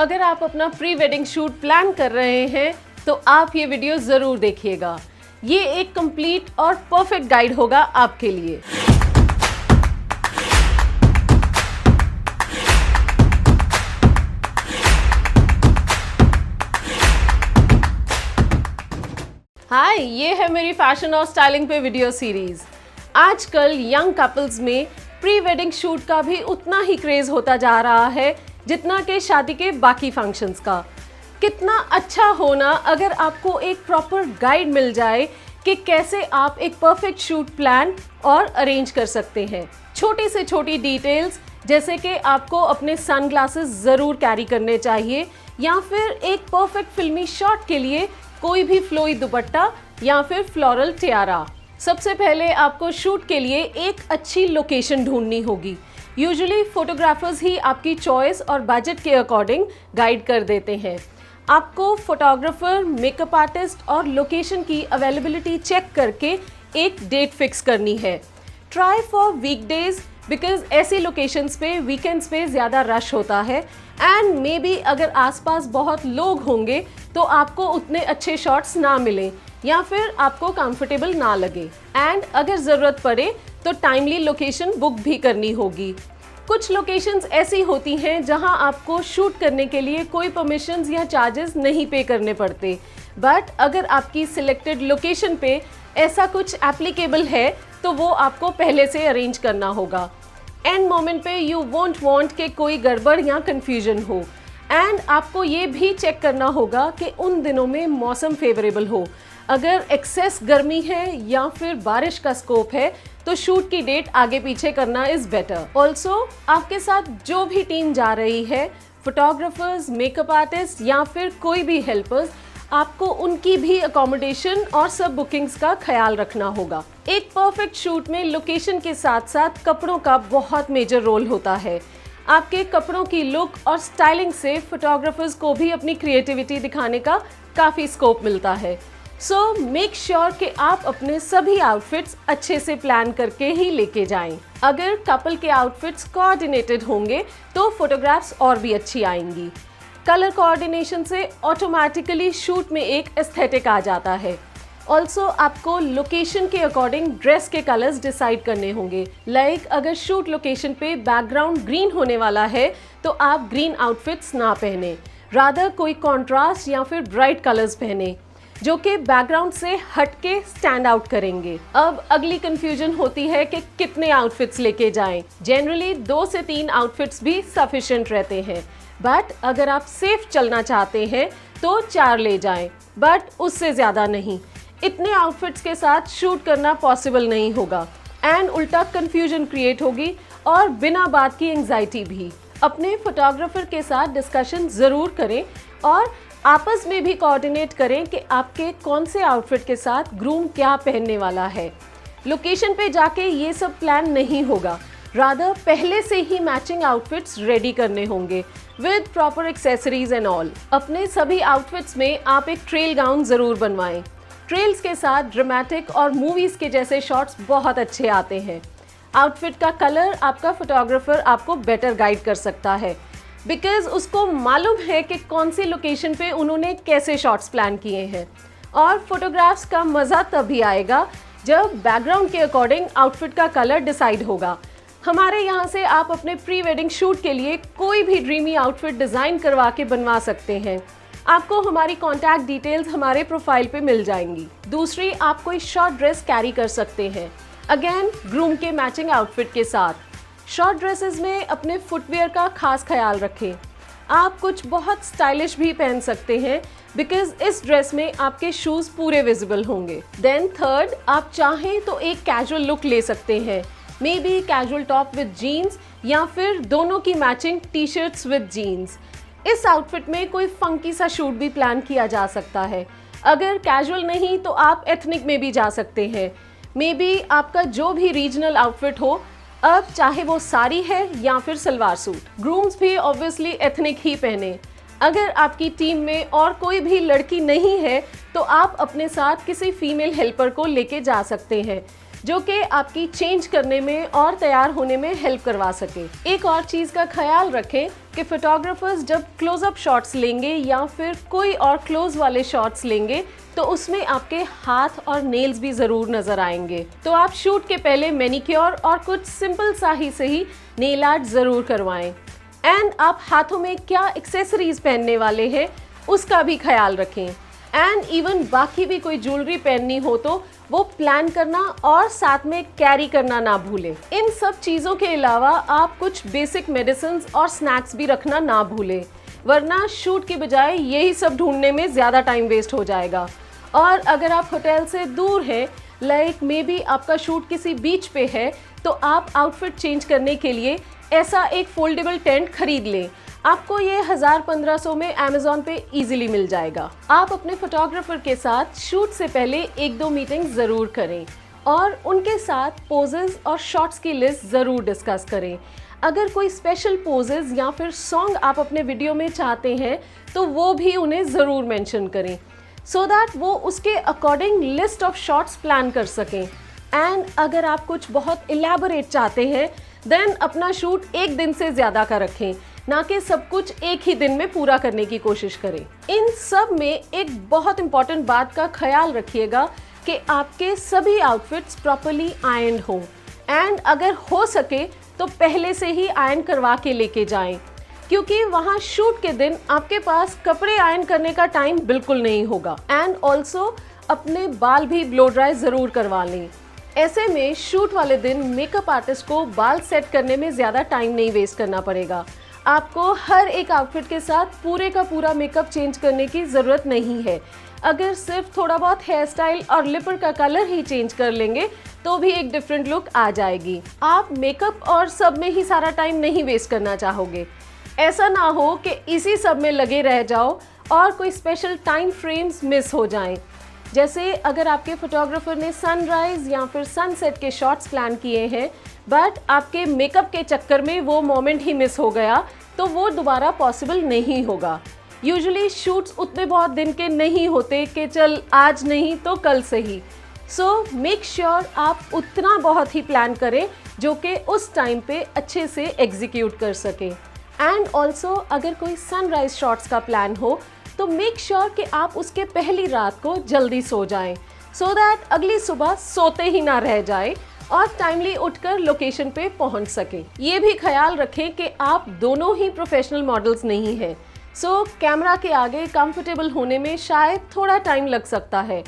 अगर आप अपना प्री वेडिंग शूट प्लान कर रहे हैं तो आप ये वीडियो ज़रूर देखिएगा। ये एक कंप्लीट और परफेक्ट गाइड होगा आपके लिए। हाय, ये है मेरी फैशन और स्टाइलिंग पे वीडियो सीरीज। आजकल यंग कपल्स में प्री वेडिंग शूट का भी उतना ही क्रेज होता जा रहा है जितना कि शादी के बाकी फंक्शंस का। कितना अच्छा होना अगर आपको एक प्रॉपर गाइड मिल जाए कि कैसे आप एक परफेक्ट शूट प्लान और अरेंज कर सकते हैं। छोटी से छोटी डिटेल्स जैसे कि आपको अपने सनग्लासेस ज़रूर कैरी करने चाहिए या फिर एक परफेक्ट फिल्मी शॉट के लिए कोई भी फ्लोई दुपट्टा या फिर फ्लोरल टियारा। सबसे पहले आपको शूट के लिए एक अच्छी लोकेशन ढूंढनी होगी। यूजुअली फोटोग्राफर्स ही आपकी चॉइस और बजट के अकॉर्डिंग गाइड कर देते हैं। आपको फोटोग्राफर, मेकअप आर्टिस्ट और लोकेशन की अवेलेबिलिटी चेक करके एक डेट फिक्स करनी है। ट्राई फॉर वीकडेज बिकॉज ऐसी लोकेशंस पे वीकेंड्स पे ज़्यादा रश होता है एंड मे बी अगर आसपास बहुत लोग होंगे तो आपको उतने अच्छे शॉट्स ना मिलें या फिर आपको कंफर्टेबल ना लगे। एंड अगर ज़रूरत पड़े तो टाइमली लोकेशन बुक भी करनी होगी। कुछ लोकेशंस ऐसी होती हैं जहां आपको शूट करने के लिए कोई परमिशंस या चार्जेस नहीं पे करने पड़ते, बट अगर आपकी सिलेक्टेड लोकेशन पे ऐसा कुछ एप्लीकेबल है तो वो आपको पहले से अरेंज करना होगा। एंड मोमेंट पे यू वोंट वांट कि कोई गड़बड़ या कंफ्यूजन हो। एंड आपको ये भी चेक करना होगा कि उन दिनों में मौसम फेवरेबल हो। अगर एक्सेस गर्मी है या फिर बारिश का स्कोप है तो शूट की डेट आगे पीछे करना इज़ बेटर। ऑल्सो आपके साथ जो भी टीम जा रही है, फोटोग्राफर्स, मेकअप आर्टिस्ट या फिर कोई भी हेल्पर्स, आपको उनकी भी अकोमोडेशन और सब बुकिंग्स का ख्याल रखना होगा। एक परफेक्ट शूट में लोकेशन के साथ साथ कपड़ों का बहुत मेजर रोल होता है। आपके कपड़ों की लुक और स्टाइलिंग से फोटोग्राफर्स को भी अपनी क्रिएटिविटी दिखाने का काफ़ी स्कोप मिलता है। सो मेक श्योर कि आप अपने सभी आउटफिट्स अच्छे से प्लान करके ही लेके जाएं। अगर कपल के आउटफिट्स कोऑर्डिनेटेड होंगे तो फोटोग्राफ्स और भी अच्छी आएंगी। कलर कोऑर्डिनेशन से ऑटोमेटिकली शूट में एक एस्थेटिक आ जाता है। ऑल्सो आपको लोकेशन के अकॉर्डिंग ड्रेस के कलर्स डिसाइड करने होंगे। लाइक अगर शूट लोकेशन पे बैकग्राउंड ग्रीन होने वाला है तो आप ग्रीन आउटफिट्स ना पहने, रादर कोई कॉन्ट्रास्ट या फिर ब्राइट कलर्स पहने जो कि बैकग्राउंड से हट के स्टैंड आउट करेंगे। अब अगली कंफ्यूजन होती है कि कितने आउटफिट्स लेके जाएं। जनरली 2 से 3 आउटफिट्स भी सफिशिएंट रहते हैं, बट अगर आप सेफ चलना चाहते हैं तो 4 ले जाएं, बट उससे ज़्यादा नहीं। इतने आउटफिट्स के साथ शूट करना पॉसिबल नहीं होगा एंड उल्टा कंफ्यूजन क्रिएट होगी और बिना बात की एंजाइटी भी। अपने फोटोग्राफर के साथ डिस्कशन ज़रूर करें और आपस में भी कोऑर्डिनेट करें कि आपके कौन से आउटफिट के साथ ग्रूम क्या पहनने वाला है। लोकेशन पे जाके ये सब प्लान नहीं होगा, रादर पहले से ही मैचिंग आउटफिट्स रेडी करने होंगे with proper accessories and all. अपने सभी आउटफिट्स में आप एक ट्रेल गाउन ज़रूर बनवाएं। ट्रेल्स के साथ ड्रामेटिक और मूवीज़ के जैसे शॉट्स बहुत अच्छे आते हैं। आउटफिट का कलर आपका फोटोग्राफर आपको बेटर गाइड कर सकता है बिकॉज उसको मालूम है कि कौन सी लोकेशन पे उन्होंने कैसे शॉट्स प्लान किए हैं। और फोटोग्राफ्स का मज़ा तभी आएगा जब बैकग्राउंड के अकॉर्डिंग आउटफिट का कलर डिसाइड होगा। हमारे यहाँ से आप अपने प्री वेडिंग शूट के लिए कोई भी ड्रीमी आउटफिट डिज़ाइन करवा के बनवा सकते हैं। आपको हमारी कॉन्टैक्ट डिटेल्स हमारे प्रोफाइल पे मिल जाएंगी। दूसरी, आप कोई शॉर्ट ड्रेस कैरी कर सकते हैं, अगेन ग्रूम के मैचिंग आउटफिट के साथ। शॉर्ट ड्रेसेस में अपने फुटवेयर का खास ख्याल रखें। आप कुछ बहुत स्टाइलिश भी पहन सकते हैं बिकॉज इस ड्रेस में आपके शूज़ पूरे विजिबल होंगे। देन थर्ड, आप चाहें तो एक कैजुअल लुक ले सकते हैं, maybe casual top with jeans या फिर दोनों की matching T shirts with jeans. इस आउटफिट में कोई फंकी सा शूट भी प्लान किया जा सकता है। अगर कैजुअल नहीं तो आप एथनिक में भी जा सकते हैं। मे बी आपका जो भी रीजनल आउटफिट हो, अब चाहे वो साड़ी है या फिर सलवार सूट। ग्रूम्स भी ऑब्वियसली एथनिक ही पहने। अगर आपकी टीम में और कोई भी लड़की नहीं है तो आप अपने साथ किसी फीमेल हेल्पर को लेके जा सकते हैं। जो कि आपकी चेंज करने में और तैयार होने में हेल्प करवा सके। एक और चीज़ का ख्याल रखें कि फोटोग्राफर्स जब क्लोजअप शॉट्स लेंगे या फिर कोई और क्लोज वाले शॉट्स लेंगे तो उसमें आपके हाथ और नेल्स भी ज़रूर नज़र आएंगे। तो आप शूट के पहले मैनिक्योर और कुछ सिंपल सा ही सही नेल आर्ट ज़रूर करवाएं। एंड आप हाथों में क्या एक्सेसरीज पहनने वाले हैं उसका भी ख्याल रखें। एंड इवन बाकी भी कोई ज्वेलरी पहननी हो तो वो प्लान करना और साथ में कैरी करना ना भूलें। इन सब चीज़ों के अलावा आप कुछ बेसिक मेडिसिन और स्नैक्स भी रखना ना भूलें, वरना शूट की बजाय यही सब ढूंढने में ज़्यादा टाइम वेस्ट हो जाएगा। और अगर आप होटल से दूर हैं, लाइक मे बी आपका शूट किसी बीच पे है, तो आप आउटफिट चेंज करने के लिए ऐसा एक फोल्डेबल टेंट खरीद लें। आपको ये 1000-1500 में अमेज़ॉन पे इजीली मिल जाएगा। आप अपने फोटोग्राफर के साथ शूट से पहले 1-2 मीटिंग ज़रूर करें और उनके साथ पोजेज और शॉट्स की लिस्ट ज़रूर डिस्कस करें। अगर कोई स्पेशल पोजेज या फिर सॉन्ग आप अपने वीडियो में चाहते हैं तो वो भी उन्हें ज़रूर मेंशन करें, सो दैट वो उसके according list of shots plan कर सकें। एंड अगर आप कुछ बहुत इलेबोरेट चाहते हैं देन अपना शूट एक दिन से ज़्यादा का रखें, ना कि सब कुछ एक ही दिन में पूरा करने की कोशिश करें। इन सब में एक बहुत इंपॉर्टेंट बात का ख्याल रखिएगा कि आपके सभी आउटफिट्स प्रॉपर्ली आयरन हो। एंड अगर हो सके तो पहले से ही आयरन करवा के लेके जाएं, क्योंकि वहाँ शूट के दिन आपके पास कपड़े आयरन करने का टाइम बिल्कुल नहीं होगा। एंड ऑल्सो अपने बाल भी ब्लो ड्राई ज़रूर करवा लें। ऐसे में शूट वाले दिन मेकअप आर्टिस्ट को बाल सेट करने में ज़्यादा टाइम नहीं वेस्ट करना पड़ेगा। आपको हर एक आउटफिट के साथ पूरे का पूरा मेकअप चेंज करने की ज़रूरत नहीं है। अगर सिर्फ थोड़ा बहुत हेयर स्टाइल और लिपर का कलर ही चेंज कर लेंगे तो भी एक डिफरेंट लुक आ जाएगी। आप मेकअप और सब में ही सारा टाइम नहीं वेस्ट करना चाहोगे। ऐसा ना हो कि इसी सब में लगे रह जाओ और कोई स्पेशल टाइम फ्रेम्स मिस हो जाएं। जैसे अगर आपके फोटोग्राफर ने सनराइज या फिर सनसेट के शॉट्स प्लान किए हैं बट आपके मेकअप के चक्कर में वो मोमेंट ही मिस हो गया तो वो दोबारा पॉसिबल नहीं होगा। यूजुअली शूट्स उतने बहुत दिन के नहीं होते कि चल आज नहीं तो कल से ही। सो मेक श्योर आप उतना बहुत ही प्लान करें जो कि उस टाइम पे अच्छे से एग्जीक्यूट कर सकें। एंड ऑल्सो अगर कोई सनराइज शॉट्स का प्लान हो तो मेक श्योर कि आप उसके पहली रात को जल्दी सो जाएं, सो दैट अगली सुबह सोते ही ना रह जाए और टाइमली उठकर लोकेशन पे पहुंच सके। ये भी ख्याल रखें कि आप दोनों ही प्रोफेशनल मॉडल्स नहीं हैं, सो कैमरा के आगे कंफर्टेबल होने में शायद थोड़ा टाइम लग सकता है।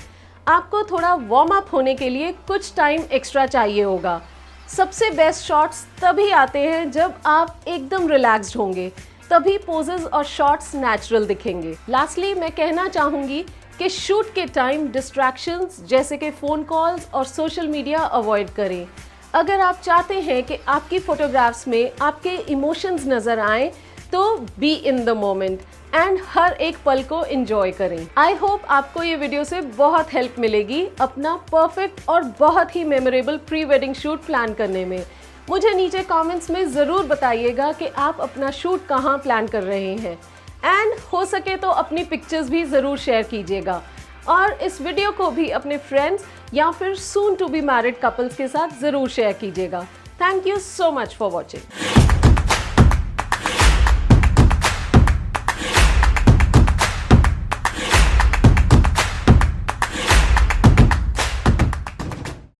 आपको थोड़ा वार्म अप होने के लिए कुछ टाइम एक्स्ट्रा चाहिए होगा। सबसे बेस्ट शॉट्स तभी आते हैं जब आप एकदम रिलैक्स्ड होंगे, तभी पोजेस और शॉट्स नेचुरल दिखेंगे। लास्टली मैं कहना चाहूँगी कि शूट के टाइम डिस्ट्रैक्शंस जैसे कि फ़ोन कॉल्स और सोशल मीडिया अवॉइड करें। अगर आप चाहते हैं कि आपकी फ़ोटोग्राफ्स में आपके इमोशंस नज़र आएँ तो be in the moment and हर एक पल को एंजॉय करें। आई होप आपको ये वीडियो से बहुत हेल्प मिलेगी अपना परफेक्ट और बहुत ही memorable pre wedding shoot plan करने में। मुझे नीचे कमेंट्स में ज़रूर बताइएगा कि आप अपना शूट कहाँ प्लान कर रहे हैं एंड हो सके तो अपनी पिक्चर्स भी ज़रूर शेयर कीजिएगा और इस वीडियो को भी अपने फ्रेंड्स या फिर soon to be married couples के साथ ज़रूर शेयर कीजिएगा। Thank you so much for watching.